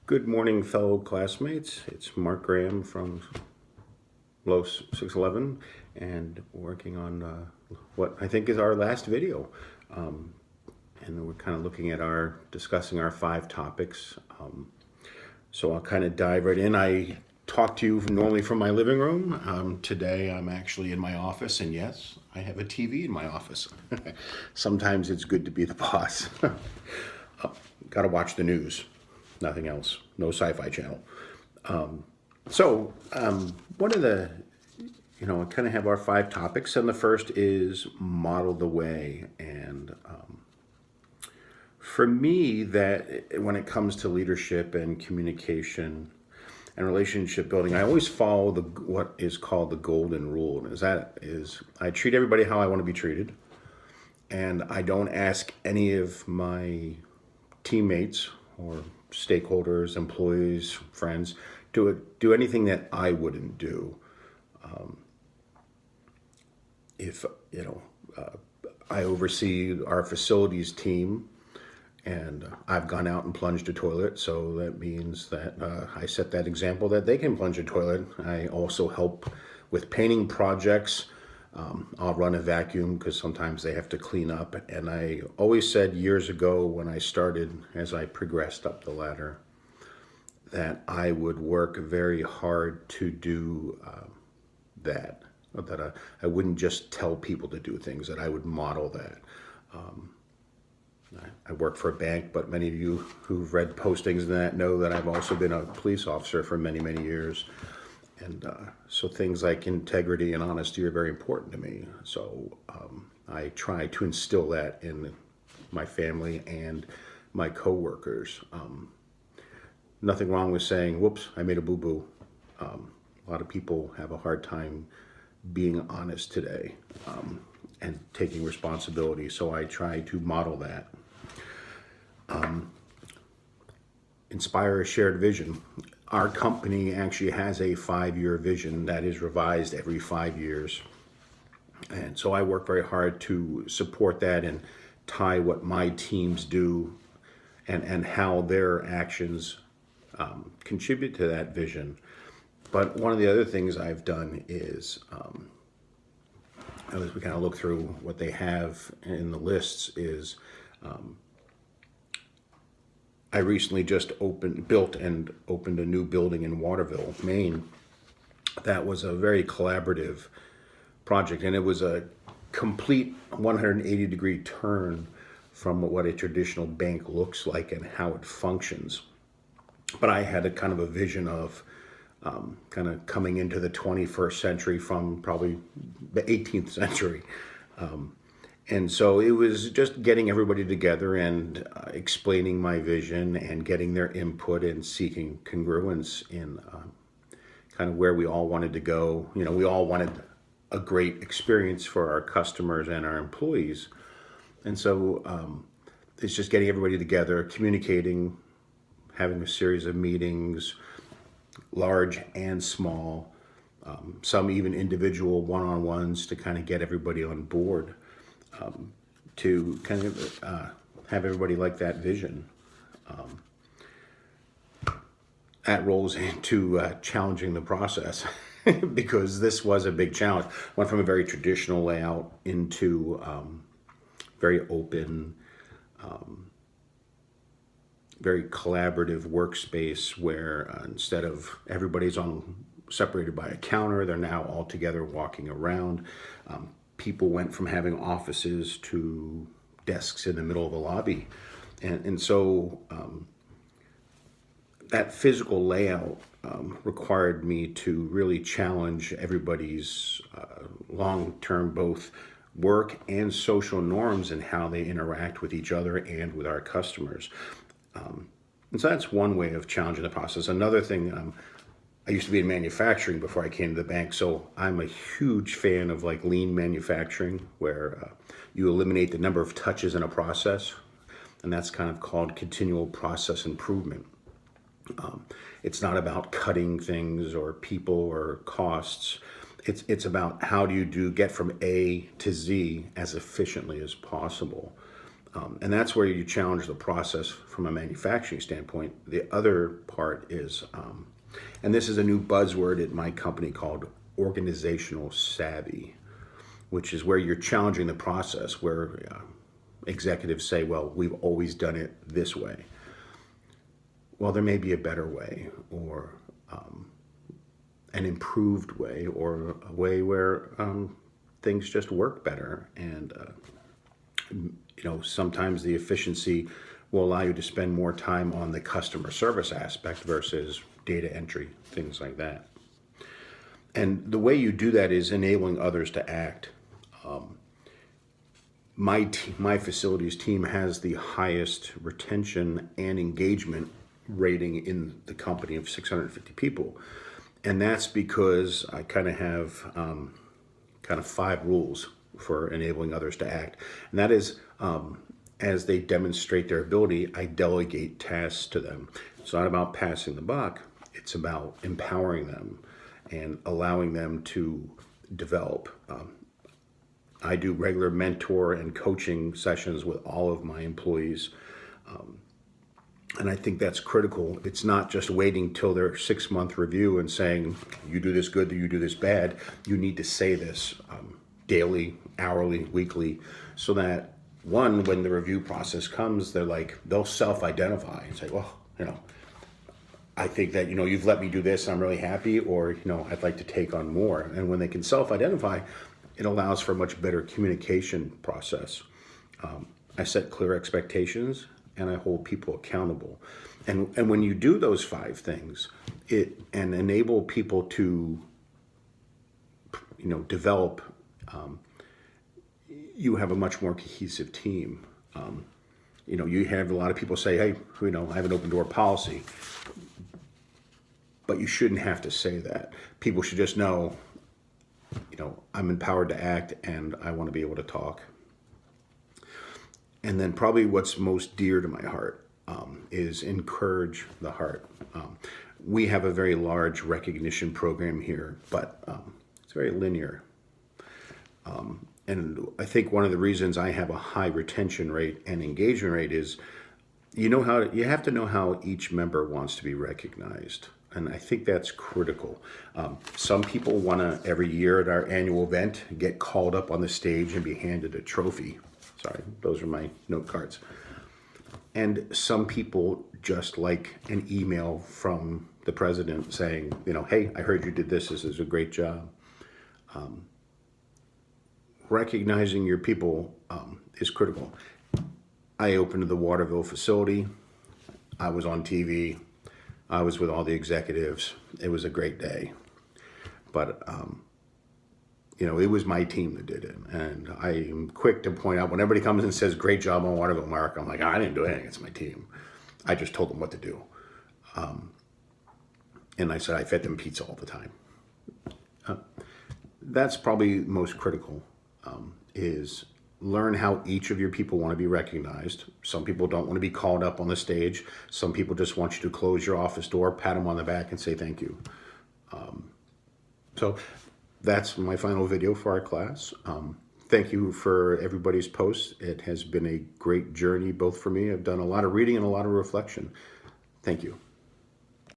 Good morning, fellow classmates. It's Mark Graham from LOS611 and working on what I think is our last video. And we're kind of looking at discussing our 5 topics. So I'll kind of dive right in. I talk to you normally from my living room. Today I'm actually in my office, and yes, I have a TV in my office. Sometimes it's good to be the boss. Got to watch the news, nothing else. No Sci-Fi Channel. One of the, I kind of have our 5 topics, and the first is model the way. And for me, that when it comes to leadership and communication and relationship building, I always follow what is called the golden rule. And is I treat everybody how I want to be treated, and I don't ask any of my teammates or stakeholders, employees, friends do anything that I wouldn't do. If I oversee our facilities team, and I've gone out and plunged a toilet, so that means that I set that example that they can plunge a toilet. I also help with painting projects. I'll run a vacuum because sometimes they have to clean up. And I always said years ago when I started, as I progressed up the ladder, that I would work very hard to do that. That I wouldn't just tell people to do things, that I would model that. I work for a bank, but many of you who've read postings and that know that I've also been a police officer for many, many years. And so things like integrity and honesty are very important to me. So I try to instill that in my family and my coworkers. Nothing wrong with saying, whoops, I made a boo-boo. A lot of people have a hard time being honest today and taking responsibility. So I try to model that. Inspire a shared vision. Our company actually has a 5-year vision that is revised every 5 years. And so I work very hard to support that and tie what my teams do and how their actions contribute to that vision. But one of the other things I've done is, as we kind of look through what they have in the lists, is I recently just built and opened a new building in Waterville, Maine. That was a very collaborative project, and it was a complete 180-degree turn from what a traditional bank looks like and how it functions. But I had a kind of a vision of kind of coming into the 21st century from probably the 18th century. And so it was just getting everybody together and explaining my vision and getting their input and seeking congruence in kind of where we all wanted to go. We all wanted a great experience for our customers and our employees. And so it's just getting everybody together, communicating, having a series of meetings, large and small, some even individual one-on-ones to kind of get everybody on board. To kind of have everybody like that vision. That rolls into challenging the process because this was a big challenge. Went from a very traditional layout into very open, very collaborative workspace where instead of everybody's separated by a counter, they're now all together walking around. People went from having offices to desks in the middle of a lobby. And so that physical layout required me to really challenge everybody's long-term both work and social norms and how they interact with each other and with our customers. And so that's one way of challenging the process. Another thing, I used to be in manufacturing before I came to the bank, so I'm a huge fan of like lean manufacturing, where you eliminate the number of touches in a process, and that's kind of called continual process improvement. It's not about cutting things or people or costs. It's about how do you get from A to Z as efficiently as possible. And that's where you challenge the process from a manufacturing standpoint. The other part is, and this is a new buzzword at my company called organizational savvy, which is where you're challenging the process, where executives say, well, we've always done it this way. Well, there may be a better way, or an improved way, or a way where things just work better. And sometimes the efficiency will allow you to spend more time on the customer service aspect versus data entry, things like that. And the way you do that is enabling others to act. My facilities team has the highest retention and engagement rating in the company of 650 people. And that's because I kind of have 5 rules for enabling others to act. And that is, as they demonstrate their ability, I delegate tasks to them. It's not about passing the buck. It's about empowering them and allowing them to develop. I do regular mentor and coaching sessions with all of my employees. And I think that's critical. It's not just waiting till their 6-month review and saying, you do this good, you do this bad. You need to say this daily, hourly, weekly, so that when the review process comes, they'll self-identify and say, well, I think that, you've let me do this, I'm really happy, or, I'd like to take on more. And when they can self-identify, it allows for a much better communication process. I set clear expectations and I hold people accountable. And when you do those 5 things, and enable people to, develop, you have a much more cohesive team. You have a lot of people say, hey, I have an open door policy. But you shouldn't have to say that. People should just know, I'm empowered to act and I want to be able to talk. And then probably what's most dear to my heart is encourage the heart. We have a very large recognition program here, but it's very linear. And I think one of the reasons I have a high retention rate and engagement rate is, you have to know how each member wants to be recognized. And I think that's critical. Some people want to, every year at our annual event, get called up on the stage and be handed a trophy. Sorry, those are my note cards. And some people just like an email from the president saying, hey, I heard you did this. This is a great job. Recognizing your people is critical. I opened the Waterville facility. I was on TV. I was with all the executives. It was a great day. But, it was my team that did it. And I am quick to point out when everybody comes and says, great job on Waterville, Mark, I'm like, I didn't do anything. It's my team. I just told them what to do. And I said, I fed them pizza all the time. That's probably most critical, is learn how each of your people want to be recognized. Some people don't want to be called up on the stage. Some people just want you to close your office door, pat them on the back, and say thank you. So that's my final video for our class. Thank you for everybody's posts. It has been a great journey, both for me. I've done a lot of reading and a lot of reflection. Thank you.